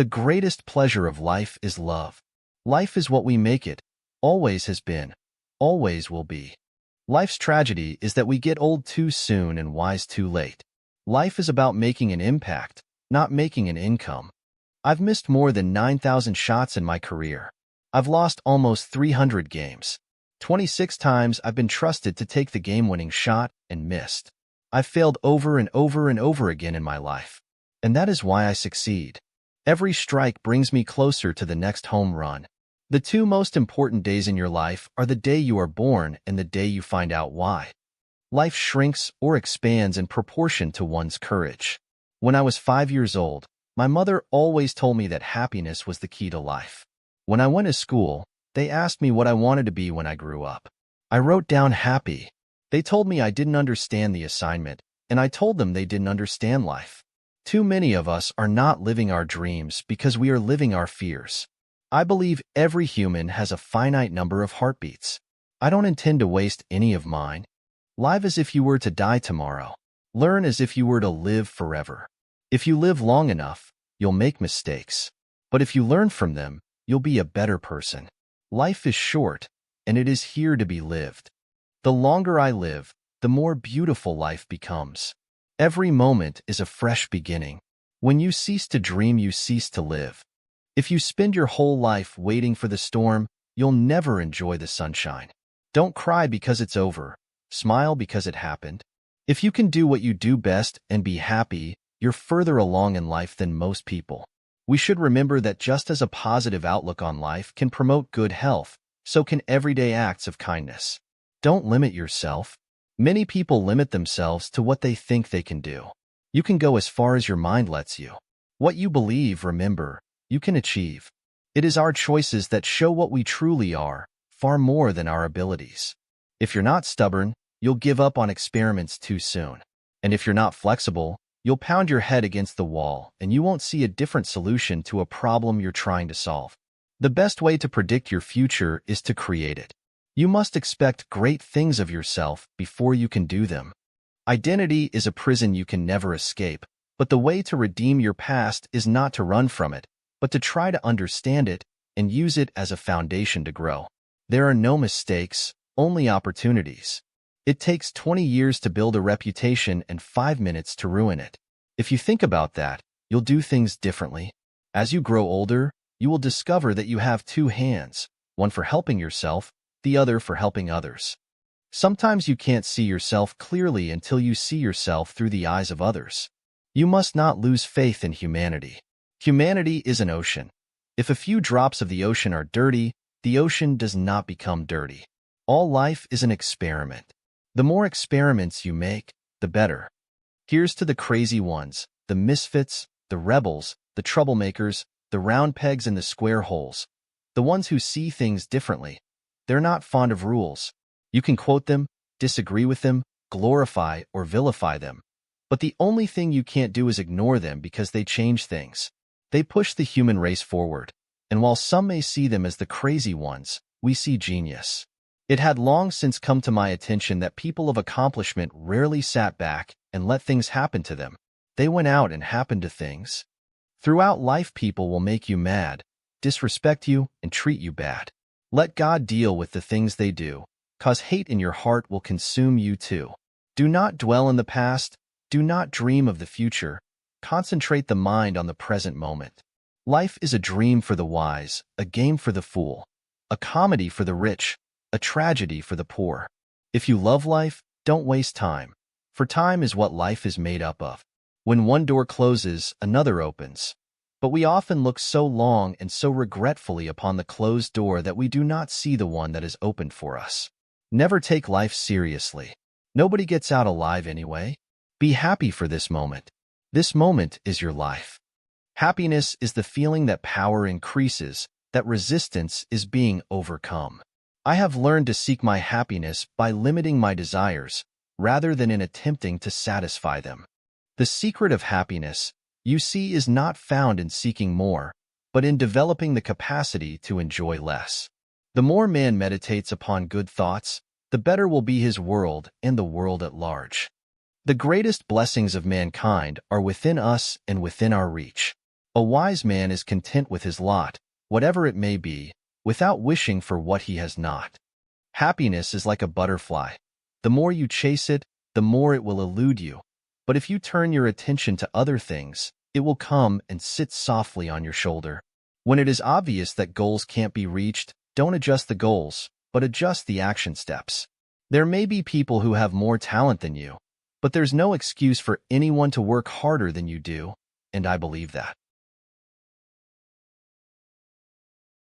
The greatest pleasure of life is love. Life is what we make it, always has been, always will be. Life's tragedy is that we get old too soon and wise too late. Life is about making an impact, not making an income. I've missed more than 9,000 shots in my career. I've lost almost 300 games. 26 times I've been trusted to take the game-winning shot and missed. I've failed over and over and over again in my life. And that is why I succeed. Every strike brings me closer to the next home run. The two most important days in your life are the day you are born and the day you find out why. Life shrinks or expands in proportion to one's courage. When I was 5 years old, my mother always told me that happiness was the key to life. When I went to school, they asked me what I wanted to be when I grew up. I wrote down happy. They told me I didn't understand the assignment, and I told them they didn't understand life. Too many of us are not living our dreams because we are living our fears. I believe every human has a finite number of heartbeats. I don't intend to waste any of mine. Live as if you were to die tomorrow. Learn as if you were to live forever. If you live long enough, you'll make mistakes. But if you learn from them, you'll be a better person. Life is short, and it is here to be lived. The longer I live, the more beautiful life becomes. Every moment is a fresh beginning. When you cease to dream, you cease to live. If you spend your whole life waiting for the storm, you'll never enjoy the sunshine. Don't cry because it's over. Smile because it happened. If you can do what you do best and be happy, you're further along in life than most people. We should remember that just as a positive outlook on life can promote good health, so can everyday acts of kindness. Don't limit yourself. Many people limit themselves to what they think they can do. You can go as far as your mind lets you. What you believe, remember, you can achieve. It is our choices that show what we truly are, far more than our abilities. If you're not stubborn, you'll give up on experiments too soon. And if you're not flexible, you'll pound your head against the wall and you won't see a different solution to a problem you're trying to solve. The best way to predict your future is to create it. You must expect great things of yourself before you can do them. Identity is a prison you can never escape, but the way to redeem your past is not to run from it, but to try to understand it and use it as a foundation to grow. There are no mistakes, only opportunities. It takes 20 years to build a reputation and 5 minutes to ruin it. If you think about that, you'll do things differently. As you grow older, you will discover that you have two hands, one for helping yourself, the other for helping others. Sometimes you can't see yourself clearly until you see yourself through the eyes of others. You must not lose faith in humanity. Humanity is an ocean. If a few drops of the ocean are dirty, the ocean does not become dirty. All life is an experiment. The more experiments you make, the better. Here's to the crazy ones, the misfits, the rebels, the troublemakers, the round pegs in the square holes, the ones who see things differently. They're not fond of rules. You can quote them, disagree with them, glorify or vilify them. But the only thing you can't do is ignore them because they change things. They push the human race forward. And while some may see them as the crazy ones, we see genius. It had long since come to my attention that people of accomplishment rarely sat back and let things happen to them. They went out and happened to things. Throughout life, people will make you mad, disrespect you, and treat you bad. Let God deal with the things they do, cause hate in your heart will consume you too. Do not dwell in the past. Do not dream of the future. Concentrate the mind on the present moment. Life is a dream for the wise, a game for the fool, a comedy for the rich, a tragedy for the poor. If you love life, don't waste time, for time is what life is made up of. When one door closes, another opens. But we often look so long and so regretfully upon the closed door that we do not see the one that is opened for us. Never take life seriously. Nobody gets out alive anyway. Be happy for this moment. This moment is your life. Happiness is the feeling that power increases, that resistance is being overcome. I have learned to seek my happiness by limiting my desires, rather than in attempting to satisfy them. The secret of happiness, you see, is not found in seeking more, but in developing the capacity to enjoy less. The more man meditates upon good thoughts, the better will be his world and the world at large. The greatest blessings of mankind are within us and within our reach. A wise man is content with his lot, whatever it may be, without wishing for what he has not. Happiness is like a butterfly. The more you chase it, the more it will elude you. But if you turn your attention to other things, it will come and sit softly on your shoulder. When it is obvious that goals can't be reached, don't adjust the goals, but adjust the action steps. There may be people who have more talent than you, but there's no excuse for anyone to work harder than you do, and I believe that.